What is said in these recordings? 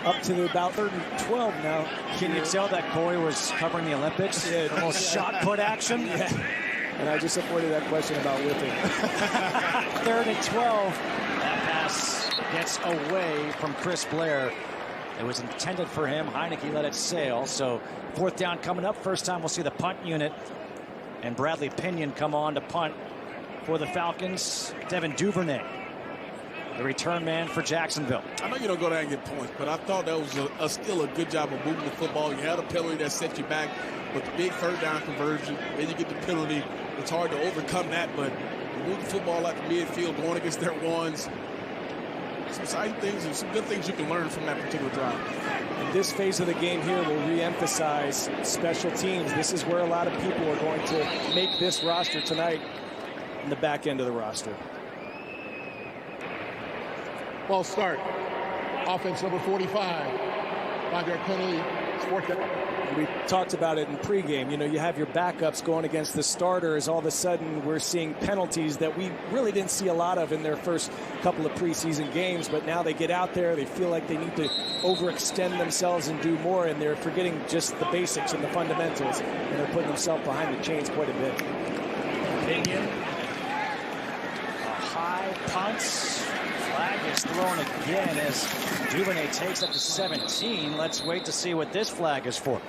Up to about 3rd and 12 now. Can you tell that Corey was covering the Olympics? Yeah. Almost shot put action. Yeah. And I just avoided that question about whipping. 3rd and 12. That pass gets away from Chris Blair. It was intended for him. Heineke let it sail. So 4th down coming up. First time we'll see the punt unit. And Bradley Pinion come on to punt for the Falcons. Devin Duvernay, the return man for Jacksonville. I know you don't go down and get points, but I thought that was still a good job of moving the football. You had a penalty that set you back, but the big 3rd down conversion, then you get the penalty. It's hard to overcome that, but you move the football out the midfield, going against their ones. Some exciting things and some good things you can learn from that particular drive. And this phase of the game here will re-emphasize special teams. This is where a lot of people are going to make this roster tonight in the back end of the roster. Ball start. Offense number 45. 5-yard penalty. It's 4th down. We talked about it in pregame. You know, you have your backups going against the starters. All of a sudden, we're seeing penalties that we really didn't see a lot of in their first couple of preseason games. But now they get out there, they feel like they need to overextend themselves and do more, and they're forgetting just the basics and the fundamentals, and they're putting themselves behind the chains quite a bit. Pinion. A high punts. Flag is thrown again as Duvernay takes up to 17. Let's wait to see what this flag is for.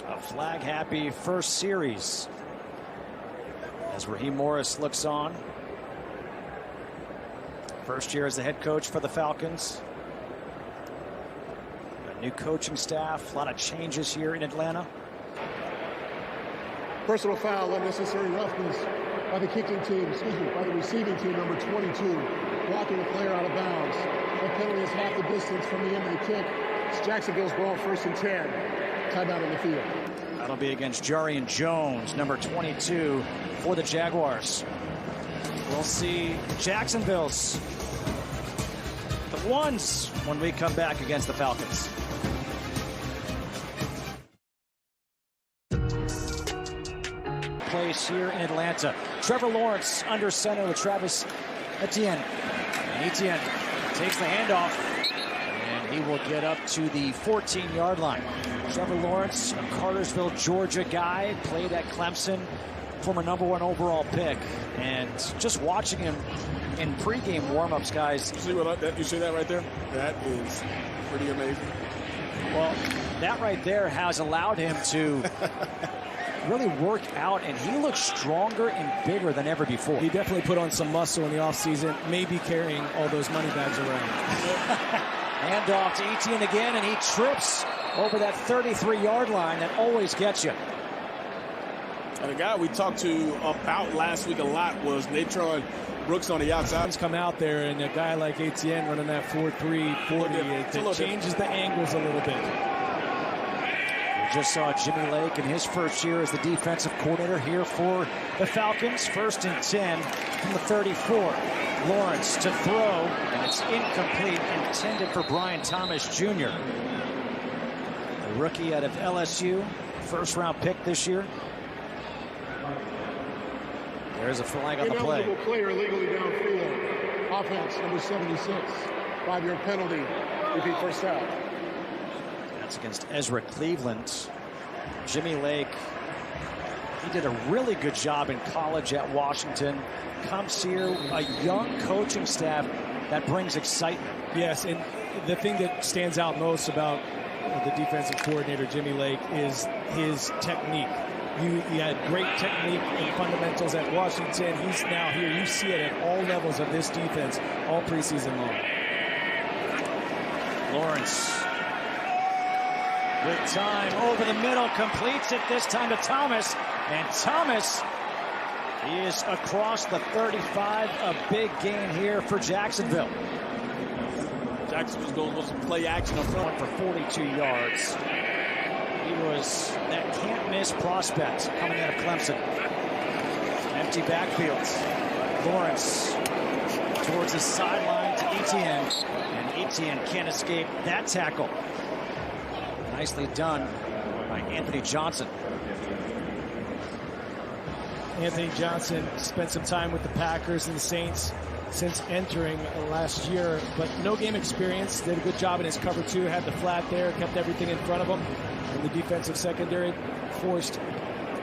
A flag-happy first series as Raheem Morris looks on. First year as the head coach for the Falcons. A new coaching staff, a lot of changes here in Atlanta. Personal foul, unnecessary roughness by the kicking team, by the receiving team, number 22, blocking the player out of bounds. That penalty is half the distance from the end of the kick. It's Jacksonville's ball, 1st and 10. Timeout on the field. That'll be against Jarian Jones, number 22 for the Jaguars. We'll see Jacksonville's the ones when we come back against the Falcons. Place here in Atlanta. Trevor Lawrence under center with Travis Etienne. And Etienne takes the handoff, and he will get up to the 14-yard line. Trevor Lawrence, a Cartersville, Georgia guy, played at Clemson, former #1 overall pick. And just watching him in pregame warmups, guys. You see that right there? That is pretty amazing. Well, that right there has allowed him to really work out, and he looks stronger and bigger than ever before. He definitely put on some muscle in the offseason, maybe carrying all those money bags around. Handoff to Etienne again, and he trips over that 33-yard line that always gets you. And the guy we talked to about last week a lot was Natron Brooks on the outside. Come out there, and a guy like Etienne running that 4.3 40, it changes the angles a little bit. We just saw Jimmy Lake in his first year as the defensive coordinator here for the Falcons. 1st and 10 from the 34. Lawrence to throw, and it's incomplete, intended for Brian Thomas Jr. The rookie out of LSU, 1st-round pick this year. There's a flag on the play. Ineligible player legally downfield. Offense number 76. 5-yard penalty. Repeat 1st down. That's against Ezra Cleveland. Jimmy Lake, he did a really good job in college at Washington. Comes here, a young coaching staff that brings excitement. Yes, and the thing that stands out most about the defensive coordinator, Jimmy Lake, is his technique. He had great technique and fundamentals at Washington. He's now here. You see it at all levels of this defense all preseason long. Lawrence with time over the middle, completes it this time to Thomas, and Thomas is across the 35. A big gain here for Jacksonville. Jacksonville's going with some play action up front for 42 yards. He was that can't-miss prospect coming out of Clemson. Empty backfields. Lawrence towards the sideline to Etienne, and Etienne can't escape that tackle. Nicely done by Anthony Johnson. Anthony Johnson spent some time with the Packers and the Saints since entering last year, but no game experience. Did a good job in his cover two, had the flat there, kept everything in front of him. And the defensive secondary forced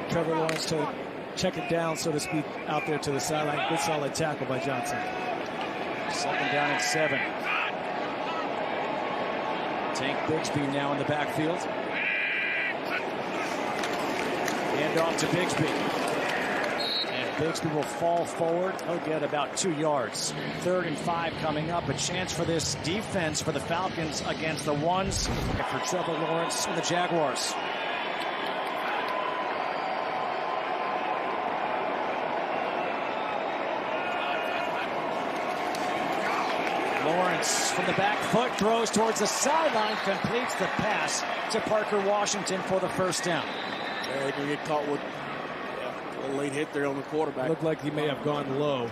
Trevor Lawrence to check it down, so to speak, out there to the sideline. Good solid tackle by Johnson. 2nd down and 7. Tank Bigsby now in the backfield. Hand off to Bigsby. And Bigsby will fall forward. He'll get about 2 yards. 3rd and 5 coming up. A chance for this defense for the Falcons against the ones for Trevor Lawrence and the Jaguars. Lawrence from the back foot throws towards the sideline, completes the pass to Parker Washington for the 1st down. Yeah, he can get caught with a late hit there on the quarterback. Looked like he may have gone low.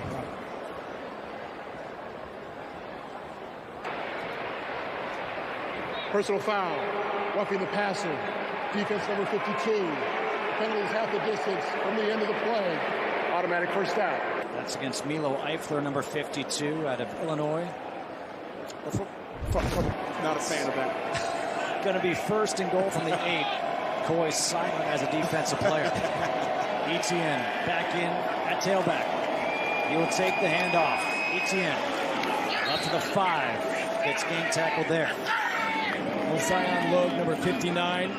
Personal foul, roughing the passer. Defense number 52. Penalty is half the distance from the end of the play. Automatic 1st down. That's against Milo Eifler, number 52, out of Illinois. Not a fan of that. Going to be 1st and goal from the 8. Coy silent as a defensive player. Etienne back in at tailback. He will take the handoff. Etienne up to the 5. Gets game tackled there. Well, Zion Logue, number 59,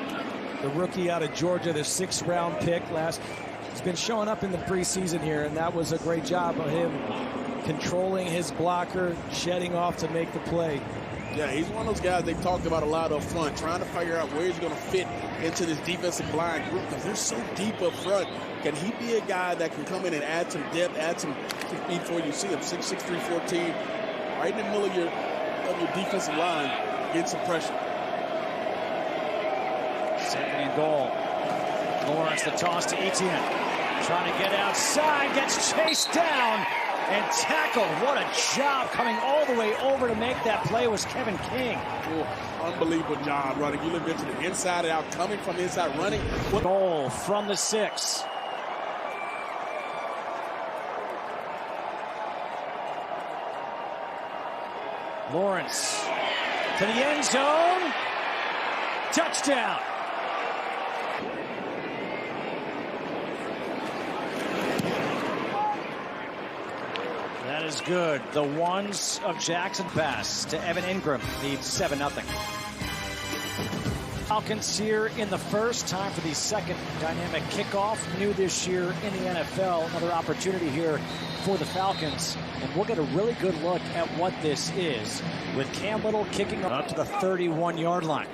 the rookie out of Georgia, the 6th round pick. He's been showing up in the preseason here, and that was a great job of him controlling his blocker, shedding off to make the play. Yeah, he's one of those guys they talked about a lot up front, trying to figure out where he's going to fit into this defensive line group because they're so deep up front. Can he be a guy that can come in and add some depth, add some speed for you? See him 6'6", 314, right in the middle of your defensive line, get some pressure. 2nd and goal. Lawrence the toss to Etienne. Trying to get outside, gets chased down and tackled. What a job coming all the way over to make that play was Kevin King. Oh, unbelievable job running. You look into the inside and out, coming from the inside, running. Goal from the 6. Lawrence to the end zone. Touchdown. That is good. The ones of Jackson pass to Evan Ingram leads 7-0. Falcons here in the 1st. Time for the 2nd dynamic kickoff. New this year in the NFL. Another opportunity here for the Falcons. And we'll get a really good look at what this is with Cam Little kicking up to the 31-yard line.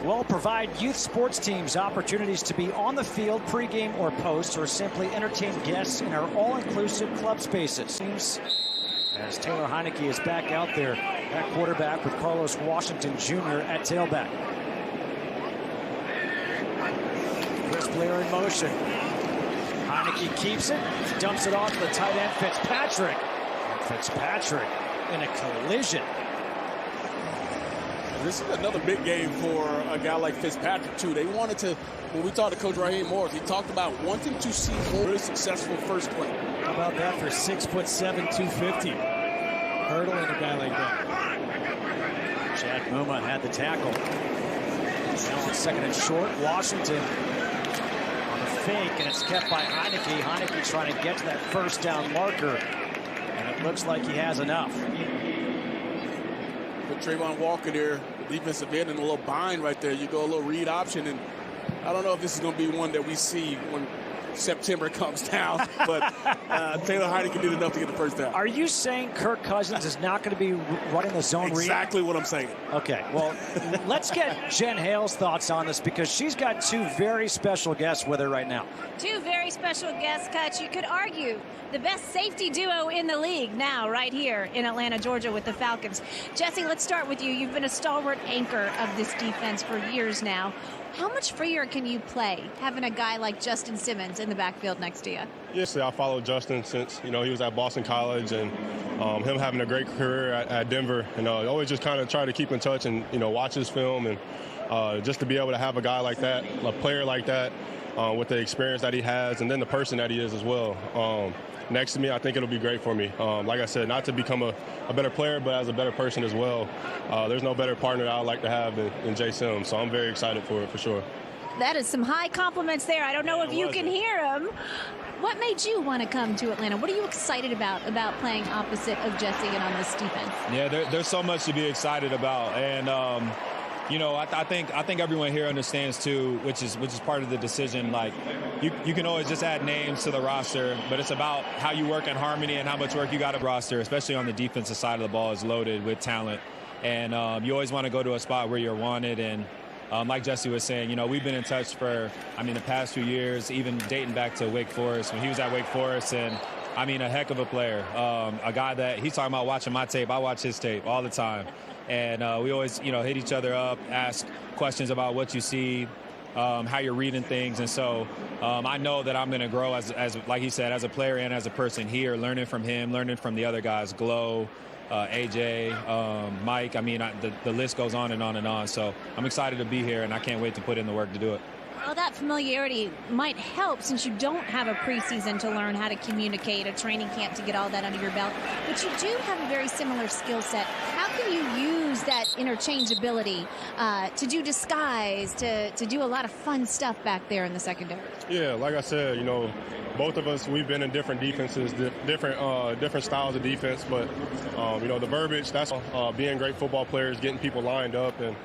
We'll provide youth sports teams opportunities to be on the field pregame or post, or simply entertain guests in our all-inclusive club spaces. As Taylor Heineke is back out there at quarterback with Carlos Washington Jr. at tailback. Chris Blair in motion. Heineke keeps it, dumps it off to the tight end Fitzpatrick. And Fitzpatrick in a collision. This is another big game for a guy like Fitzpatrick, too. They wanted to, when we talked to Coach Raheem Morris, he talked about wanting to see more really successful first play. How about that for 6'7", 250? Hurdling a guy like that. Chad Muma had the tackle. Now on 2nd and short. Washington on the fake, and it's kept by Heineke. Heineke trying to get to that 1st down marker, and it looks like he has enough. Put Trayvon Walker there, defensive end, in a little bind right there. You go a little read option, and I don't know if this is going to be one that we see when September comes down, but Taylor Heineke did enough to get the 1st down. Are you saying Kirk Cousins is not going to be running the zone read? Exactly what I'm saying. Okay, well, let's get Jen Hale's thoughts on this, because she's got 2 very special guests with her right now. 2 very special guests, Kutch. You could argue the best safety duo in the league now, right here in Atlanta, Georgia, with the Falcons. Jesse, let's start with you. You've been a stalwart anchor of this defense for years now. How much freer can you play having a guy like Justin Simmons in the backfield next to you? Yes, I followed Justin since, he was at Boston College, and him having a great career at Denver. And always just kind of try to keep in touch and, watch his film. And just to be able to have a guy like that, a player like that, with the experience that he has and then the person that he is as well. Next to me, I think it'll be great for me. Like I said, not to become a better player, but as a better person as well. There's no better partner that I would like to have than Jay Sims, so I'm very excited for it, for sure. That is some high compliments there. I don't know if you can hear them. What made you want to come to Atlanta? What are you excited about playing opposite of Jesse and on this defense? Yeah, there's so much to be excited about, and you know, I think everyone here understands too, which is part of the decision. Like, you can always just add names to the roster, but it's about how you work in harmony and how much work you got to roster, especially on the defensive side of the ball, is loaded with talent, and you always want to go to a spot where you're wanted. And like Jesse was saying, you know, we've been in touch for, the past few years, even dating back to Wake Forest when he was at Wake Forest, and a heck of a player, a guy that he's talking about watching my tape. I watch his tape all the time. And we always, hit each other up, ask questions about what you see, how you're reading things. And so I know that I'm going to grow as like he said, as a player and as a person here, learning from him, learning from the other guys, Glow, AJ, Mike. The list goes on and on and on. So I'm excited to be here, and I can't wait to put in the work to do it. Well, that familiarity might help since you don't have a preseason to learn how to communicate, a training camp to get all that under your belt. But you do have a very similar skill set. How can you use that interchangeability to do disguise, to do a lot of fun stuff back there in the secondary? Yeah, like I said, both of us, we've been in different defenses, different styles of defense. But, the verbiage, that's being great football players, getting people lined up, and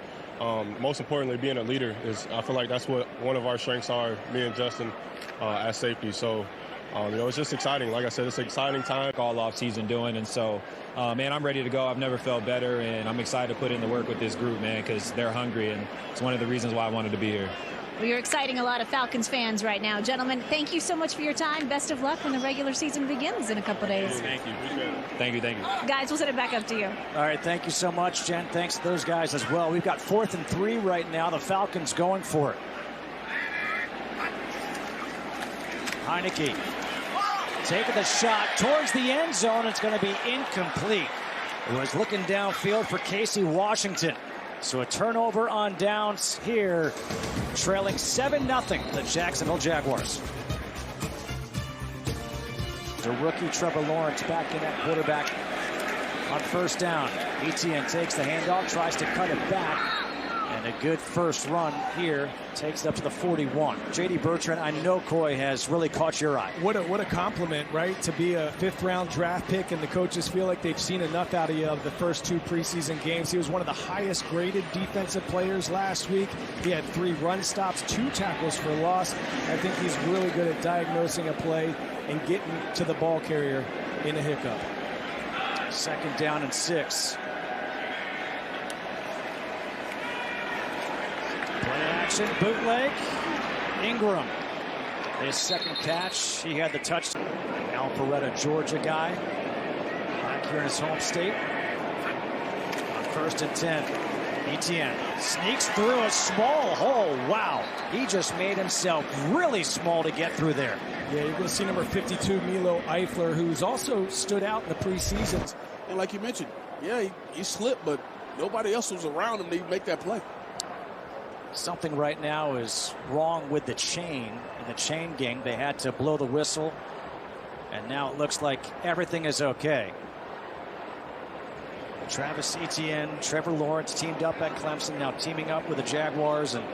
most importantly, being a leader I feel like that's what one of our strengths are, me and Justin as safety. So, it's just exciting. Like I said, it's an exciting time. All off season doing, and so, man, I'm ready to go. I've never felt better, and I'm excited to put in the work with this group, man, because they're hungry, and it's one of the reasons why I wanted to be here. Well, you're exciting a lot of Falcons fans right now. Gentlemen, thank you so much for your time. Best of luck when the regular season begins in a couple days. Thank you. Thank you. Guys, we'll send it back up to you. All right, thank you so much, Jen. Thanks to those guys as well. We've got 4th and 3 right now. The Falcons going for it. Heineke taking the shot towards the end zone. It's going to be incomplete. It was looking downfield for Casey Washington. So a turnover on downs here, trailing 7-0 the Jacksonville Jaguars. The rookie Trevor Lawrence back in at quarterback on first down. Etienne takes the handoff, tries to cut it back. And a good first run here, takes it up to the 41. J.D. Bertrand, I know Coy has really caught your eye. What a compliment, right? To be a 5th-round draft pick, and the coaches feel like they've seen enough out of you of the first 2 preseason games. He was one of the highest graded defensive players last week. He had 3 run stops, 2 tackles for loss. I think he's really good at diagnosing a play and getting to the ball carrier in a hiccup. 2nd down and 6. Action, bootleg. Ingram, his 2nd catch. He had the touchdown. Alpharetta, Georgia guy, back here in his home state. On 1st and 10, Etienne sneaks through a small hole. Wow, he just made himself really small to get through there. Yeah, you're going to see number 52, Milo Eifler, who's also stood out in the preseason. And like you mentioned, yeah, he slipped, but nobody else was around him to make that play. Something right now is wrong with the chain. In the chain gang, they had to blow the whistle, and now it looks like everything is okay. Travis Etienne, Trevor Lawrence teamed up at Clemson, now teaming up with the Jaguars, and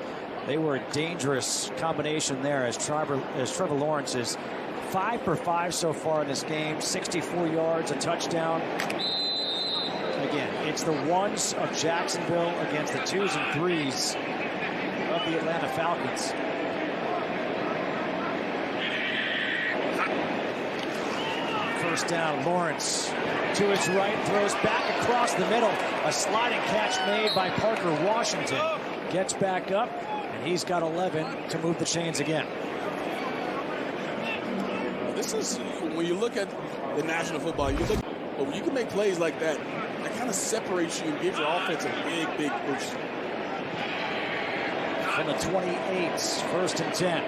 they were a dangerous combination there as Trevor Lawrence is 5 for 5 so far in this game, 64 yards, a touchdown. Again, it's the ones of Jacksonville against the 2s and 3s of the Atlanta Falcons. First down, Lawrence to his right, throws back across the middle. A sliding catch made by Parker Washington. Gets back up, and he's got 11 to move the chains again. This is, when you look at the National Football, when you can make plays like that, that kind of separates you and gives your offense a big boost. From the 28, 1st and 10.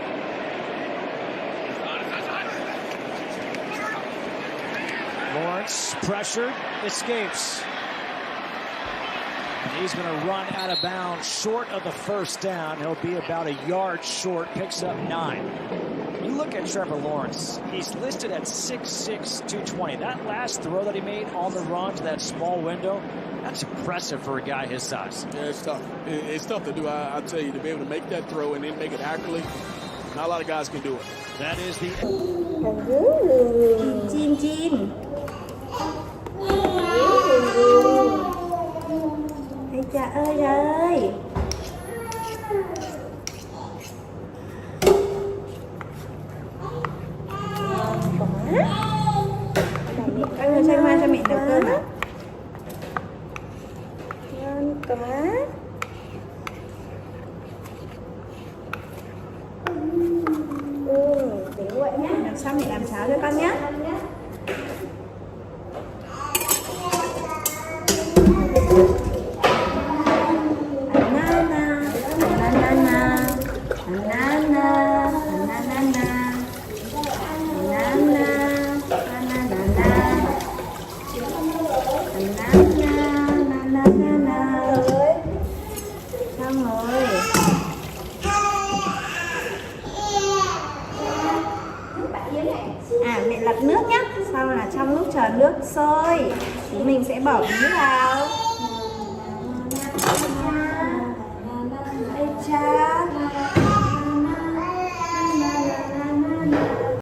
Lawrence pressured, escapes. He's going to run out of bounds short of the first down. He'll be about a yard short, picks up 9. You look at Trevor Lawrence, he's listed at 6'6", 220. That last throw that he made on the run to that small window, that's impressive for a guy his size. Yeah, it's tough. It's tough to do, I tell you, to be able to make that throw and then make it accurately. Not a lot of guys can do it. That is the... Chim. Ây cha ơi ơi. Các người xoay qua cho mẹ đầu cơm ạ. Ngon quá. Để vậy nhé. Làm sao mẹ làm cháo cho con nhé. Mẹ lật nước nhé. Sau là trong lúc chờ nước sôi, chúng mình sẽ bỏ bí vào.